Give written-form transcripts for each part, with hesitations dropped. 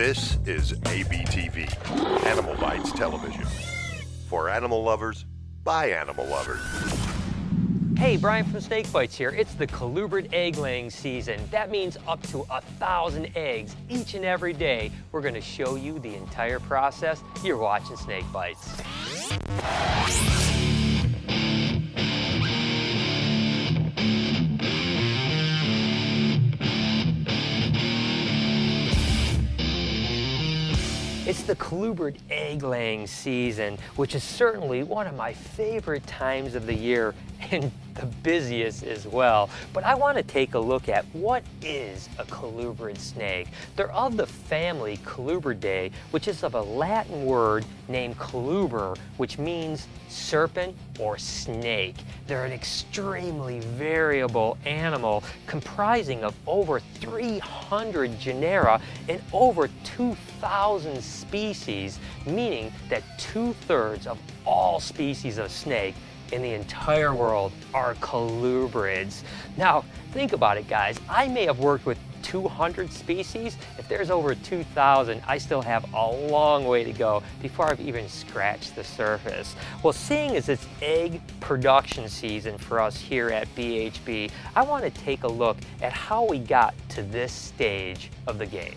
This is ABTV, Animal Bites Television. For animal lovers, by animal lovers. Hey, Brian from Snake Bites here. It's the colubrid egg laying season. That means up to 1,000 eggs each and every day. We're gonna show you the entire process. You're watching Snake Bites. It's the colubrid egg laying season, which is certainly one of my favorite times of the year and the busiest as well. But I want to take a look at what is a colubrid snake. They're of the family Colubridae, which is of a Latin word named colubr, which means serpent or snake. They're an extremely variable animal comprising of over 300 genera and over 2,000 species, meaning that 2/3 of all species of snake in the entire world are colubrids. Now, think about it, guys. I may have worked with 200 species. If there's over 2,000, I still have a long way to go before I've even scratched the surface. Well, seeing as it's egg production season for us here at BHB, I want to take a look at how we got to this stage of the game.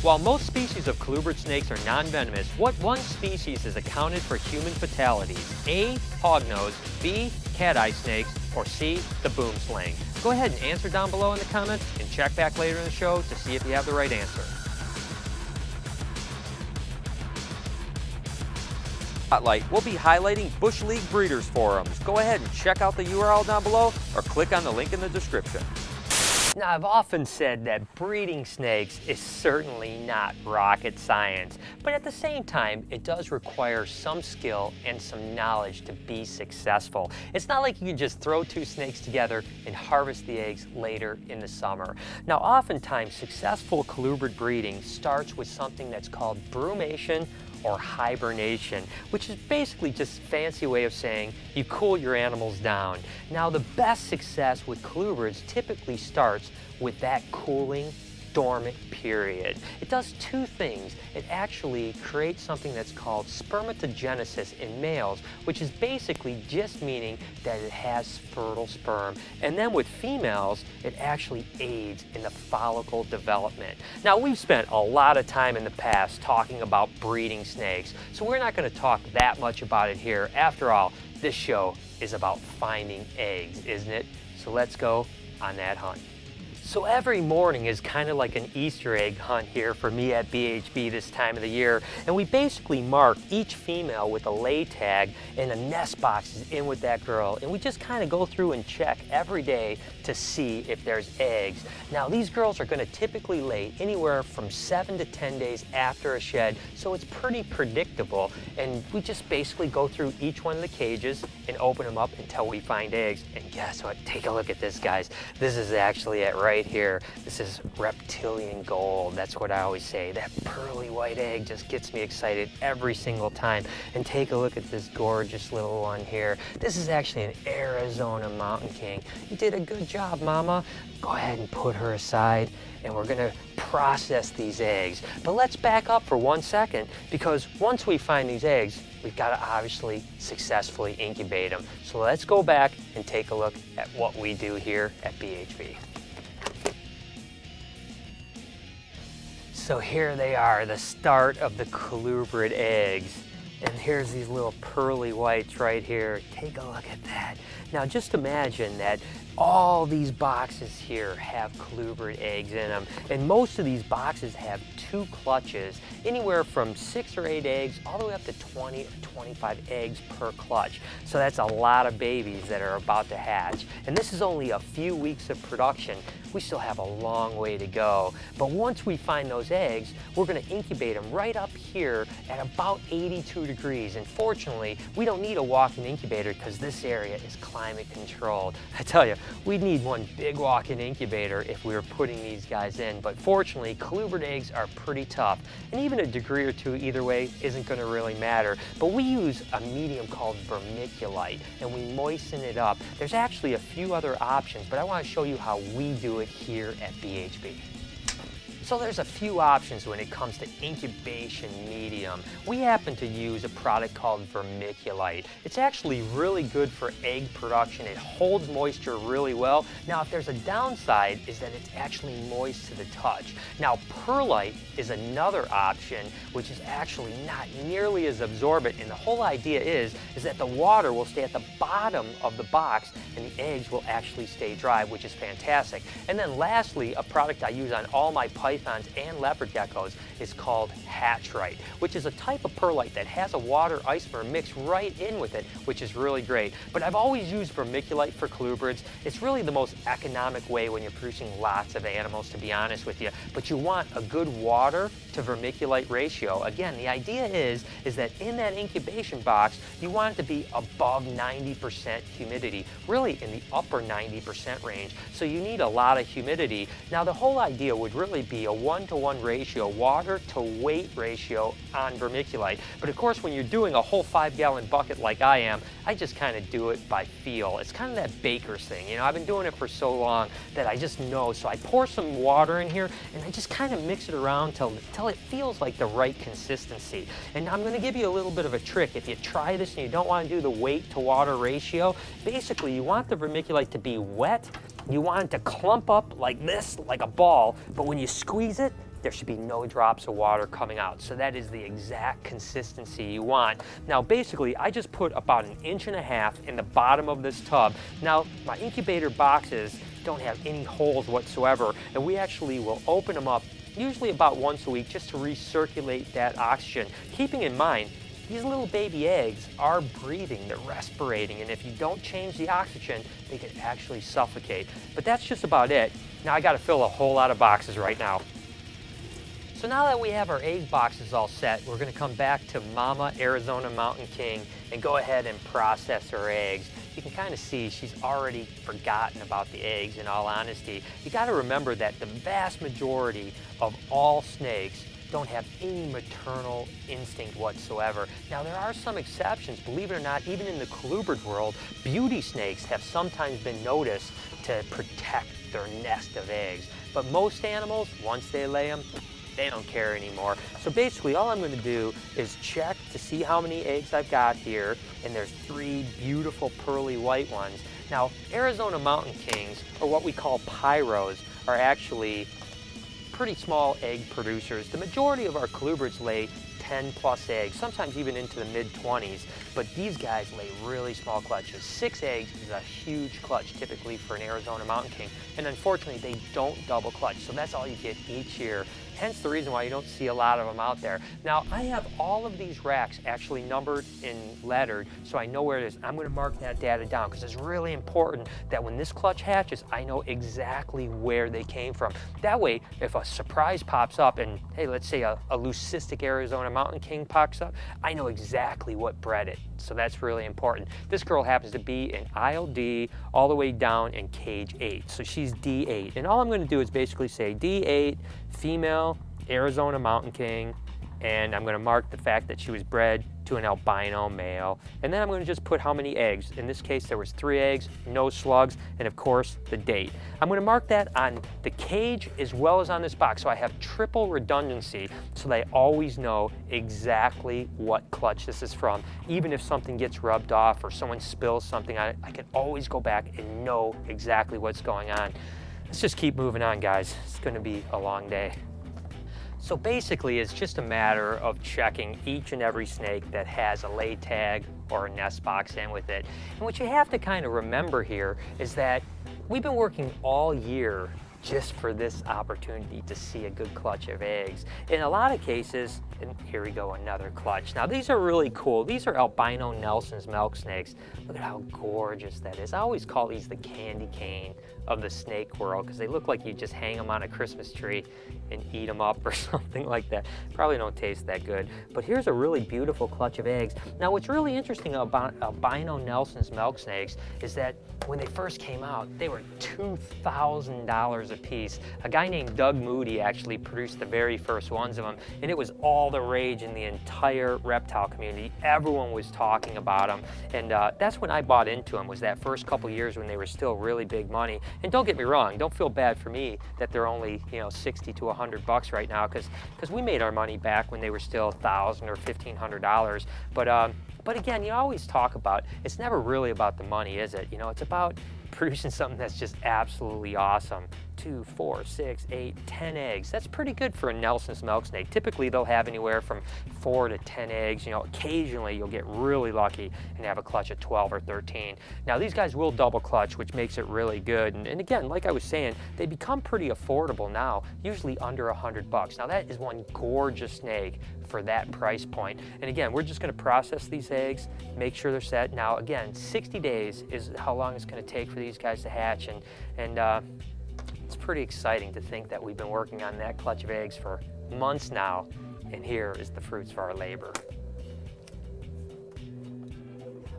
While most species of colubrid snakes are non-venomous, what one species is accounted for human fatalities? A, hognose, B, cat-eye snakes, or C, the boom slang? Go ahead and answer down below in the comments and check back later in the show to see if you have the right answer. Spotlight, we'll be highlighting Bush League breeders forums. Go ahead and check out the URL down below or click on the link in the description. Now, I've often said that breeding snakes is certainly not rocket science, but at the same time, it does require some skill and some knowledge to be successful. It's not like you can just throw two snakes together and harvest the eggs later in the summer. Now, oftentimes, successful colubrid breeding starts with something that's called brumation or hibernation, which is basically just a fancy way of saying you cool your animals down. Now, the best success with colubrids typically starts with that cooling, dormant period. It does two things. It actually creates something that's called spermatogenesis in males, which is basically just meaning that it has fertile sperm. And then with females, it actually aids in the follicle development. Now, we've spent a lot of time in the past talking about breeding snakes, so we're not going to talk that much about it here. After all, this show is about finding eggs, isn't it? So let's go on that hunt. So every morning is kind of like an Easter egg hunt here for me at BHB this time of the year. And we basically mark each female with a lay tag and a nest box is in with that girl. And we just kind of go through and check every day to see if there's eggs. Now, these girls are going to typically lay anywhere from 7 to 10 days after a shed, so it's pretty predictable. And we just basically go through each one of the cages and open them up until we find eggs. And guess what? Take a look at this, guys. This is actually it right here. This is reptilian gold. That's what I always say. That pearly white egg just gets me excited every single time. And take a look at this gorgeous little one here. This is actually an Arizona Mountain King. You did a good job, Mama. Go ahead and put her aside, and we're gonna process these eggs. But let's back up for 1 second, because once we find these eggs, we've got to obviously successfully incubate them. So let's go back and take a look at what we do here at BHB. So here they are, the start of the colubrid eggs. And here's these little pearly whites right here. Take a look at that. Now just imagine that all these boxes here have colubrid eggs in them. And most of these boxes have 2 clutches, anywhere from 6 or 8 eggs, all the way up to 20 or 25 eggs per clutch. So that's a lot of babies that are about to hatch. And this is only a few weeks of production. We still have a long way to go. But once we find those eggs, we're gonna incubate them right up here at about 82 degrees. And fortunately, we don't need a walk-in incubator because this area is climate controlled. I tell you, We'd need one big walk-in incubator if we were putting these guys in, but fortunately, colubrids eggs are pretty tough, and even a degree or two either way isn't going to really matter. But we use a medium called vermiculite, and we moisten it up. There's actually a few other options, but I want to show you how we do it here at BHB. So there's a few options when it comes to incubation medium. We happen to use a product called vermiculite. It's actually really good for egg production. It holds moisture really well. Now, if there's a downside, is that it's actually moist to the touch. Now, perlite is another option, which is actually not nearly as absorbent, and the whole idea is that the water will stay at the bottom of the box and the eggs will actually stay dry, which is fantastic. And then lastly, a product I use on all my pythons and leopard geckos is called hatchite, which is a type of perlite that has a water isomer mixed right in with it, which is really great. But I've always used vermiculite for colubrids. It's really the most economic way when you're producing lots of animals, to be honest with you. But you want a good water to vermiculite ratio. Again, the idea is that in that incubation box, you want it to be above 90% humidity, really in the upper 90% range. So you need a lot of humidity. Now, the whole idea would really be a 1-to-1 ratio, water to weight ratio on vermiculite. But of course, when you're doing a whole 5-gallon bucket like I am, I just kind of do it by feel. It's kind of that baker's thing. You know, I've been doing it for so long that I just know. So I pour some water in here and I just kind of mix it around till it feels like the right consistency. And I'm going to give you a little bit of a trick. If you try this and you don't want to do the weight to water ratio, basically you want the vermiculite to be wet. You want it to clump up like this, like a ball, but when you squeeze it, there should be no drops of water coming out. So that is the exact consistency you want. Now, basically, I just put about 1.5 inches in the bottom of this tub. Now, my incubator boxes don't have any holes whatsoever, and we actually will open them up usually about once a week just to recirculate that oxygen, keeping in mind these little baby eggs are breathing, they're respirating, and if you don't change the oxygen, they could actually suffocate. But that's just about it. Now I gotta fill a whole lot of boxes right now. So now that we have our egg boxes all set, we're gonna come back to Mama Arizona Mountain King and go ahead and process her eggs. You can kind of see she's already forgotten about the eggs, in all honesty. You gotta remember that the vast majority of all snakes don't have any maternal instinct whatsoever. Now, there are some exceptions. Believe it or not, even in the colubrid world, beauty snakes have sometimes been noticed to protect their nest of eggs. But most animals, once they lay them, they don't care anymore. So basically, all I'm going to do is check to see how many eggs I've got here, and there's 3 beautiful pearly white ones. Now, Arizona Mountain Kings, or what we call pyros, are actually pretty small egg producers. The majority of our colubrids lay 10+ eggs, sometimes even into the mid-20s, but these guys lay really small clutches. 6 eggs is a huge clutch typically for an Arizona Mountain King, and unfortunately they don't double clutch, so that's all you get each year. Hence the reason why you don't see a lot of them out there. Now, I have all of these racks actually numbered and lettered, so I know where it is. I'm going to mark that data down because it's really important that when this clutch hatches, I know exactly where they came from. That way, if a surprise pops up and, hey, let's say a leucistic Arizona Mountain King pops up, I know exactly what bred it. So that's really important. This girl happens to be in ILD all the way down in cage 8. So she's D8. And all I'm going to do is basically say D8, female, Arizona Mountain King, and I'm going to mark the fact that she was bred to an albino male. And then I'm going to just put how many eggs. In this case, there was 3 eggs, no slugs, and of course, the date. I'm going to mark that on the cage as well as on this box, so I have triple redundancy, so they always know exactly what clutch this is from. Even if something gets rubbed off or someone spills something on it, I can always go back and know exactly what's going on. Let's just keep moving on, guys. It's going to be a long day. So basically, it's just a matter of checking each and every snake that has a lay tag or a nest box in with it. And what you have to kind of remember here is that we've been working all year just for this opportunity to see a good clutch of eggs. In a lot of cases, and here we go, another clutch. Now these are really cool. These are albino Nelson's milk snakes. Look at how gorgeous that is. I always call these the candy cane of the snake world because they look like you just hang them on a Christmas tree and eat them up or something like that. Probably don't taste that good. But here's a really beautiful clutch of eggs. Now what's really interesting about albino Nelson's milk snakes is that when they first came out, they were $2,000 a piece. A guy named Doug Moody actually produced the very first ones of them, and it was all the rage in the entire reptile community. Everyone was talking about them, and that's when I bought into them, was that first couple years when they were still really big money. And don't get me wrong, don't feel bad for me that they're only, you know, 60 to 100 bucks right now, because we made our money back when they were still $1,000 or $1,500. But again, you always talk about, it's never really about the money, is it? You know, it's about producing something that's just absolutely awesome. 2, 4, 6, 8, 10 eggs. That's pretty good for a Nelson's milk snake. Typically they'll have anywhere from 4 to 10 eggs. You know, occasionally you'll get really lucky and have a clutch of 12 or 13. Now these guys will double clutch, which makes it really good. And again, like I was saying, they become pretty affordable now, usually under 100 bucks. Now that is one gorgeous snake for that price point. And again, we're just gonna process these eggs, make sure they're set. Now again, 60 days is how long it's gonna take for these guys to hatch, and it's pretty exciting to think that we've been working on that clutch of eggs for months now, and here is the fruits of our labor.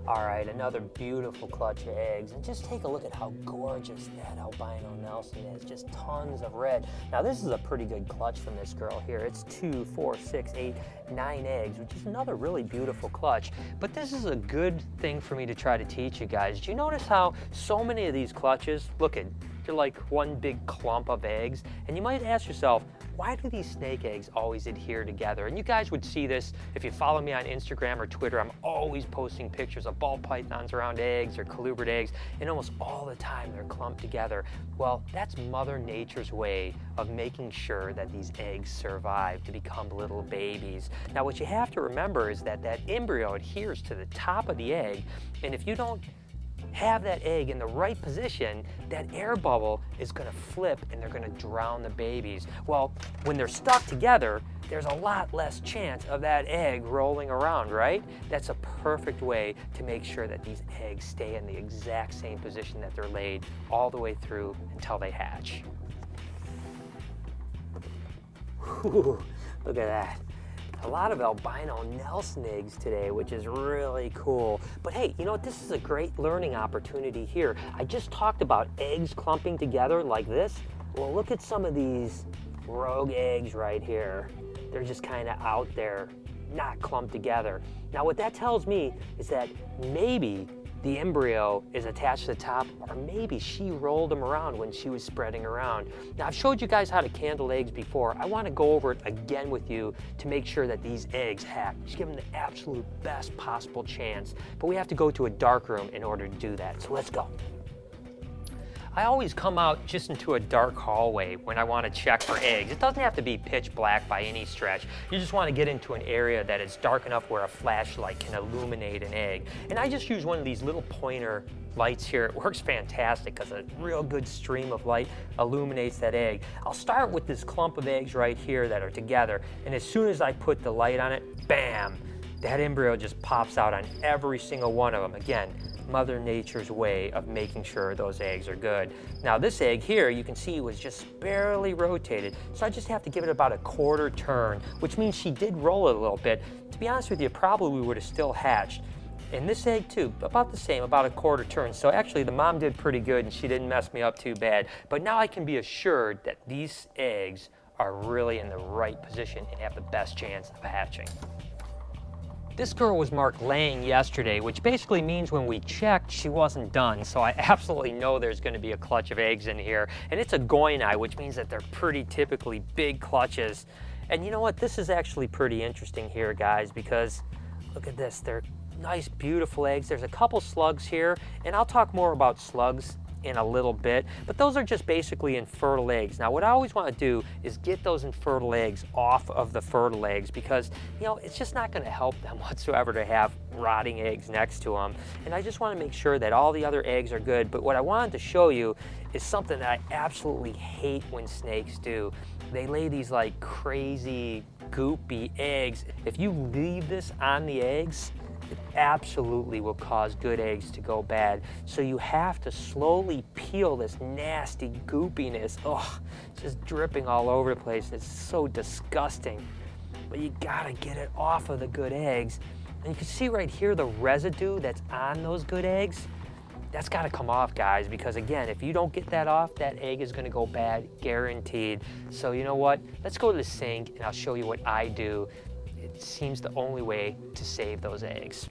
All right, another beautiful clutch of eggs, and just take a look at how gorgeous that albino Nelson is, just tons of red. Now this is a pretty good clutch from this girl here. It's 2, 4, 6, 8, 9 eggs, which is another really beautiful clutch. But this is a good thing for me to try to teach you guys. Do you notice how so many of these clutches, look at, they're like one big clump of eggs, and you might ask yourself, why do these snake eggs always adhere together? And you guys would see this if you follow me on Instagram or Twitter. I'm always posting pictures of ball pythons around eggs or colubrid eggs, and almost all the time they're clumped together. Well, that's Mother Nature's way of making sure that these eggs survive to become little babies. Now what you have to remember is that that embryo adheres to the top of the egg, and if you don't have that egg in the right position, that air bubble is going to flip and they're going to drown the babies. Well, when they're stuck together, there's a lot less chance of that egg rolling around, right? That's a perfect way to make sure that these eggs stay in the exact same position that they're laid all the way through until they hatch. Whew, look at that. A lot of albino Nelson eggs today, which is really cool. But hey, you know what? This is a great learning opportunity here. I just talked about eggs clumping together like this. Well, look at some of these rogue eggs right here. They're just kind of out there, not clumped together. Now, what that tells me is that maybe the embryo is attached to the top, or maybe she rolled them around when she was spreading around. Now, I've showed you guys how to candle eggs before. I want to go over it again with you to make sure that these eggs hatch. Just give them the absolute best possible chance. But we have to go to a dark room in order to do that. So let's go. I always come out just into a dark hallway when I want to check for eggs. It doesn't have to be pitch black by any stretch. You just want to get into an area that is dark enough where a flashlight can illuminate an egg. And I just use one of these little pointer lights here. It works fantastic because a real good stream of light illuminates that egg. I'll start with this clump of eggs right here that are together, and as soon as I put the light on it, bam, that embryo just pops out on every single one of them. Again, Mother Nature's way of making sure those eggs are good. Now this egg here, you can see was just barely rotated, so I just have to give it about a quarter turn, which means she did roll it a little bit. To be honest with you, probably would have still hatched. And this egg too, about the same, about a quarter turn. So actually the mom did pretty good and she didn't mess me up too bad. But now I can be assured that these eggs are really in the right position and have the best chance of hatching. This girl was marked laying yesterday, which basically means when we checked, she wasn't done. So I absolutely know there's going to be a clutch of eggs in here. And it's a goini, which means that they're pretty typically big clutches. And you know what? This is actually pretty interesting here, guys, because look at this. They're nice, beautiful eggs. There's a couple slugs here, and I'll talk more about slugs in a little bit, but those are just basically infertile eggs. Now, what I always want to do is get those infertile eggs off of the fertile eggs because, you know, it's just not going to help them whatsoever to have rotting eggs next to them. And I just want to make sure that all the other eggs are good. But what I wanted to show you is something that I absolutely hate when snakes do. They lay these like crazy, goopy eggs. If you leave this on the eggs, it absolutely will cause good eggs to go bad. So you have to slowly peel this nasty goopiness. Oh, just dripping all over the place. It's so disgusting. But you gotta get it off of the good eggs. And you can see right here the residue that's on those good eggs. That's gotta come off, guys, because again, if you don't get that off, that egg is gonna go bad, guaranteed. So you know what? Let's go to the sink and I'll show you what I do. It seems the only way to save those eggs.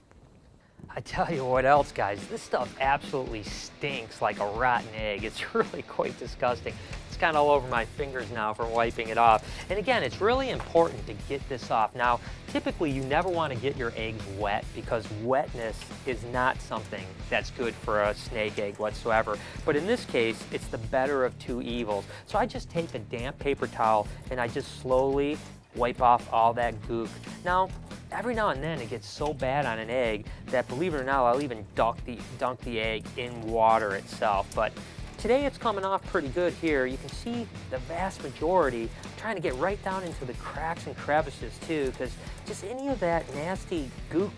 I tell you what else, guys, this stuff absolutely stinks like a rotten egg. It's really quite disgusting. It's kind of all over my fingers now from wiping it off. And again, it's really important to get this off. Now, typically you never want to get your eggs wet because wetness is not something that's good for a snake egg whatsoever. But in this case, it's the better of two evils. So I just take a damp paper towel and I just slowly wipe off all that gook. Now, every now and then it gets so bad on an egg that, believe it or not, I'll even dunk the egg in water itself. But today it's coming off pretty good here. You can see the vast majority. I'm trying to get right down into the cracks and crevices too, because just any of that nasty gook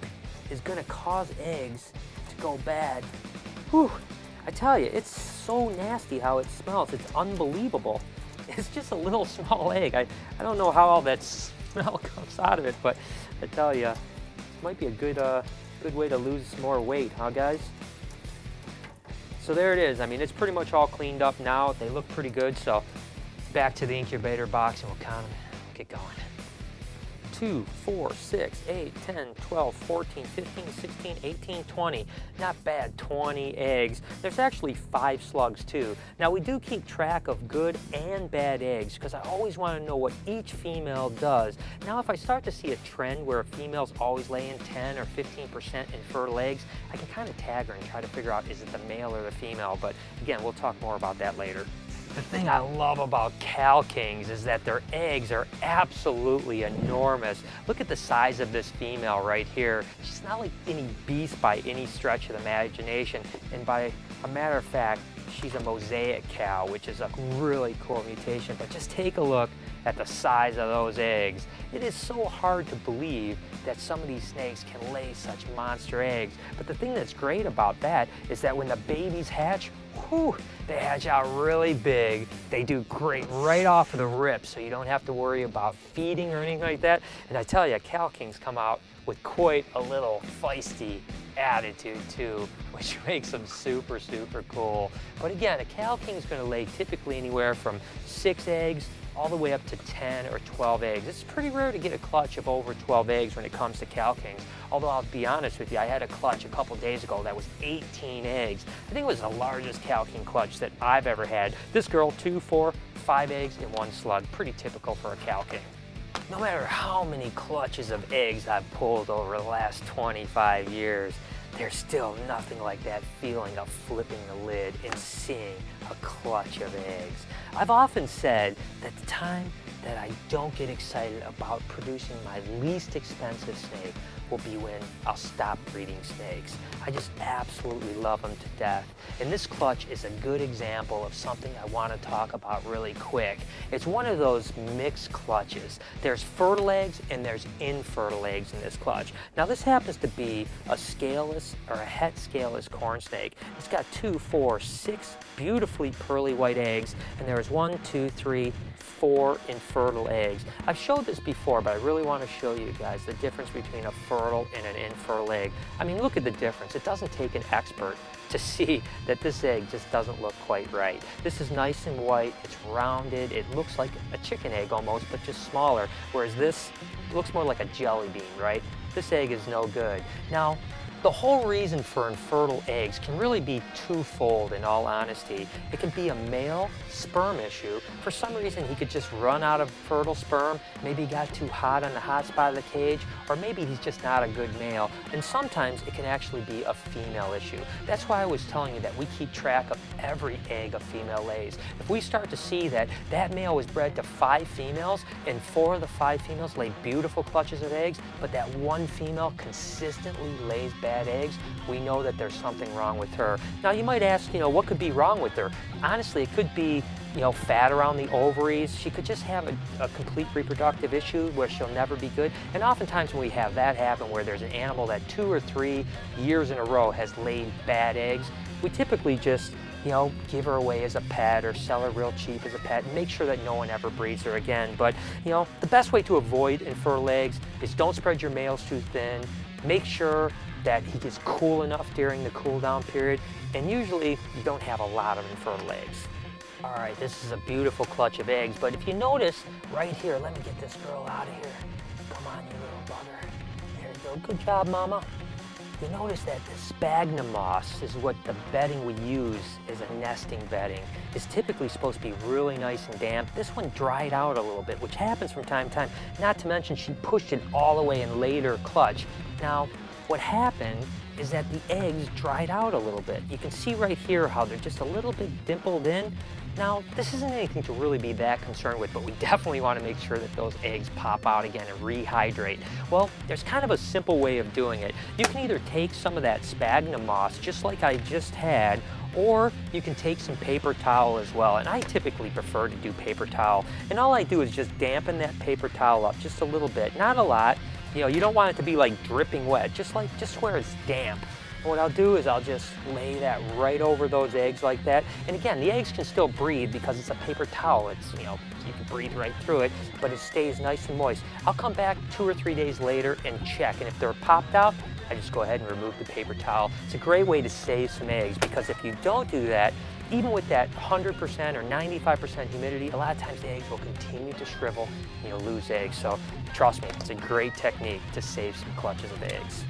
is gonna cause eggs to go bad. Whew, I tell you, it's so nasty how it smells. It's unbelievable. It's just a little small egg. I don't know how all that smell comes out of it, but I tell you, it might be a good way to lose more weight, huh, guys? So there it is. I mean, it's pretty much all cleaned up now. They look pretty good, so back to the incubator box and we'll count them. Get going. 2, 4, 6, 8, 10, 12, 14, 15, 16, 18, 20. Not bad, 20 eggs. There's actually 5 slugs too. Now we do keep track of good and bad eggs because I always want to know what each female does. Now if I start to see a trend where a female's always laying 10 or 15% infertile eggs, I can kind of tag her and try to figure out is it the male or the female, but again, we'll talk more about that later. The thing I love about Cal Kings is that their eggs are absolutely enormous. Look at the size of this female right here. She's not like any beast by any stretch of the imagination. And by a matter of fact, she's a mosaic cow, which is a really cool mutation. But just take a look at the size of those eggs. It is so hard to believe that some of these snakes can lay such monster eggs. But the thing that's great about that is that when the babies hatch, whew, they hatch out really big. They do great right off of the rip, so you don't have to worry about feeding or anything like that. And I tell you, Cal Kings come out with quite a little feisty attitude too, which makes them super, super cool. But again, a Cal King's gonna lay typically anywhere from 6 eggs all the way up to 10 or 12 eggs. It's pretty rare to get a clutch of over 12 eggs when it comes to Cal Kings. Although I'll be honest with you, I had a clutch a couple days ago that was 18 eggs. I think it was the largest Cal King clutch that I've ever had. This girl, 2, 4, 5 eggs in 1 slug. Pretty typical for a Cal King. No matter how many clutches of eggs I've pulled over the last 25 years, there's still nothing like that feeling of flipping the lid and seeing a clutch of eggs. I've often said that the time that I don't get excited about producing my least expensive snake will be when I'll stop breeding snakes. I just absolutely love them to death. And this clutch is a good example of something I want to talk about really quick. It's one of those mixed clutches. There's fertile eggs and there's infertile eggs in this clutch. Now this happens to be a scaleless or a het scaleless corn snake. It's got 2, 4, 6 beautifully pearly white eggs, and there's 1, 2, 3, 4 infertile eggs. I've showed this before, but I really want to show you guys the difference between a fertile and an infertile egg. I mean, look at the difference. It doesn't take an expert to see that this egg just doesn't look quite right. This is nice and white, it's rounded, it looks like a chicken egg almost, but just smaller, whereas this looks more like a jelly bean, right? This egg is no good. Now, the whole reason for infertile eggs can really be twofold, in all honesty. It can be a male sperm issue. For some reason, he could just run out of fertile sperm. Maybe he got too hot on the hot spot of the cage, or maybe he's just not a good male. And sometimes it can actually be a female issue. That's why I was telling you that we keep track of every egg a female lays. If we start to see that that male was bred to 5 females, and 4 of the 5 females lay beautiful clutches of eggs, but that one female consistently lays bad bad eggs, we know that there's something wrong with her. Now you might ask, what could be wrong with her? Honestly, it could be, fat around the ovaries. She could just have a complete reproductive issue where she'll never be good. And oftentimes when we have that happen, where there's an animal that 2 or 3 years in a row has laid bad eggs, we typically just give her away as a pet or sell her real cheap as a pet and make sure that no one ever breeds her again. But, the best way to avoid infertile eggs is don't spread your males too thin. Make sure that he gets cool enough during the cool down period. And usually you don't have a lot of infertile eggs. All right, this is a beautiful clutch of eggs, but if you notice right here, let me get this girl out of here. Come on, you little bugger. There you go. Good job, Mama. You notice that the sphagnum moss is what the bedding we use as a nesting bedding. It's typically supposed to be really nice and damp. This one dried out a little bit, which happens from time to time. Not to mention she pushed it all the way and laid her clutch. Now, what happened is that the eggs dried out a little bit. You can see right here how they're just a little bit dimpled in. Now, this isn't anything to really be that concerned with, but we definitely want to make sure that those eggs pop out again and rehydrate. Well, there's kind of a simple way of doing it. You can either take some of that sphagnum moss, just like I just had, or you can take some paper towel as well. And I typically prefer to do paper towel. And all I do is just dampen that paper towel up just a little bit, not a lot. You don't want it to be like dripping wet, just where it's damp. And what I'll do is I'll just lay that right over those eggs like that. And again, the eggs can still breathe because it's a paper towel. It's, you can breathe right through it, but it stays nice and moist. I'll come back 2 or 3 days later and check. And if they're popped out, I just go ahead and remove the paper towel. It's a great way to save some eggs, because if you don't do that, even with that 100% or 95% humidity, a lot of times the eggs will continue to shrivel and you'll lose eggs. So trust me, it's a great technique to save some clutches of eggs.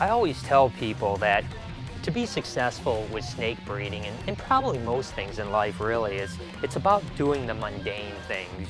I always tell people that to be successful with snake breeding, and probably most things in life really, it's about doing the mundane things,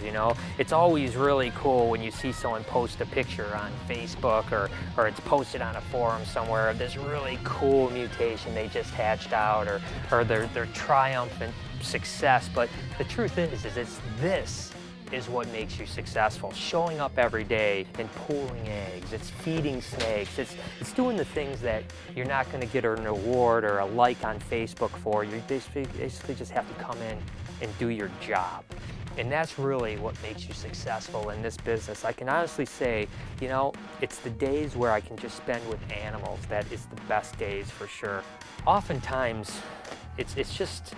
It's always really cool when you see someone post a picture on Facebook or it's posted on a forum somewhere of this really cool mutation they just hatched out, or their triumphant success. But the truth is it's this is what makes you successful. Showing up every day and pooling eggs, it's feeding snakes, it's doing the things that you're not going to get an award or a like on Facebook for. You basically just have to come in and do your job. And that's really what makes you successful in this business. I can honestly say, it's the days where I can just spend with animals that is the best days for sure. Oftentimes, it's just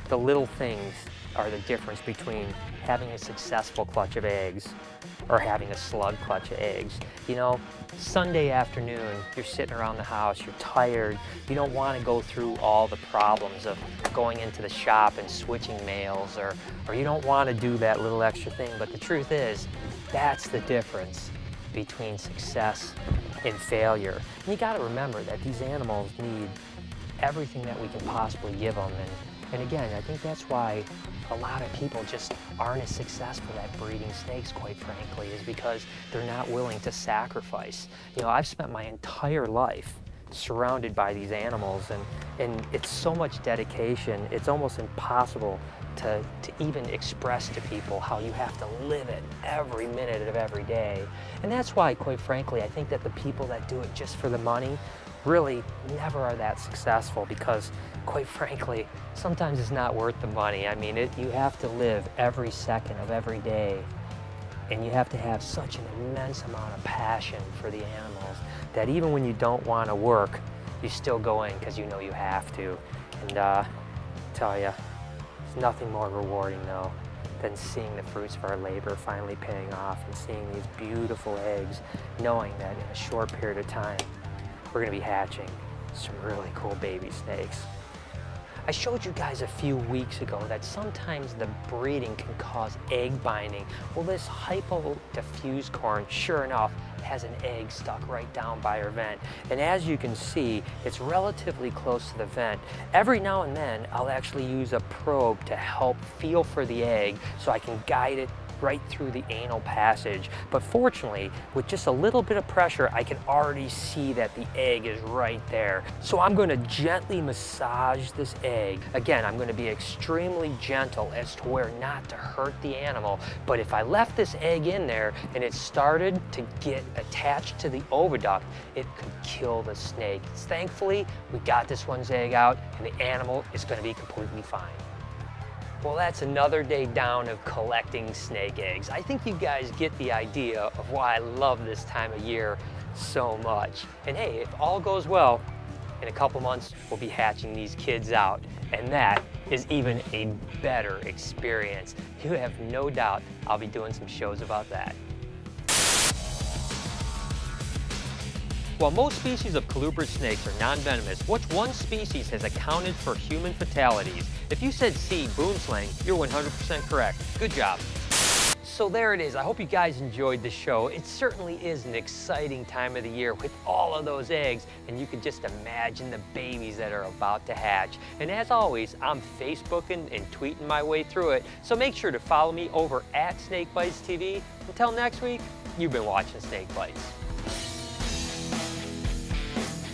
the little things are the difference between having a successful clutch of eggs or having a slug clutch of eggs. Sunday afternoon, you're sitting around the house, you're tired, you don't want to go through all the problems of going into the shop and switching males, or you don't want to do that little extra thing. But the truth is, that's the difference between success and failure. And you got to remember that these animals need everything that we can possibly give them. And again, I think that's why a lot of people just aren't as successful at breeding snakes, quite frankly, is because they're not willing to sacrifice. I've spent my entire life surrounded by these animals, and it's so much dedication, it's almost impossible to even express to people how you have to live it every minute of every day. And that's why, quite frankly, I think that the people that do it just for the money really never are that successful, because quite frankly, sometimes it's not worth the money. I mean, you have to live every second of every day, and you have to have such an immense amount of passion for the animals that even when you don't want to work, you still go in because you know you have to. And I tell you, there's nothing more rewarding though than seeing the fruits of our labor finally paying off, and seeing these beautiful eggs, knowing that in a short period of time, we're going to be hatching some really cool baby snakes. I showed you guys a few weeks ago that sometimes the breeding can cause egg binding. Well, this hypo-diffuse corn, sure enough, has an egg stuck right down by her vent. And as you can see, it's relatively close to the vent. Every now and then, I'll actually use a probe to help feel for the egg so I can guide it right through the anal passage. But fortunately, with just a little bit of pressure, I can already see that the egg is right there. So I'm going to gently massage this egg. Again, I'm going to be extremely gentle as to where not to hurt the animal. But if I left this egg in there and it started to get attached to the oviduct, it could kill the snake. Thankfully, we got this one's egg out and the animal is going to be completely fine. Well, that's another day down of collecting snake eggs. I think you guys get the idea of why I love this time of year so much. And hey, if all goes well, in a couple months, we'll be hatching these kids out. And that is even a better experience. You have no doubt I'll be doing some shows about that. While most species of colubrid snakes are non-venomous, which one species has accounted for human fatalities? If you said C, boomslang, you're 100% correct. Good job. So there it is. I hope you guys enjoyed the show. It certainly is an exciting time of the year with all of those eggs, and you can just imagine the babies that are about to hatch. And as always, I'm Facebooking and tweeting my way through it, so make sure to follow me over at SnakeBytesTV. Until next week, you've been watching Snake Bites.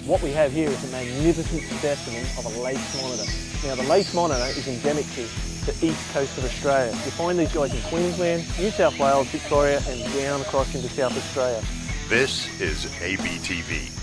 What we have here is a magnificent specimen of a lace monitor. Now the lace monitor is endemic to the east coast of Australia. You find these guys in Queensland, New South Wales, Victoria and down across into South Australia. This is ABTV,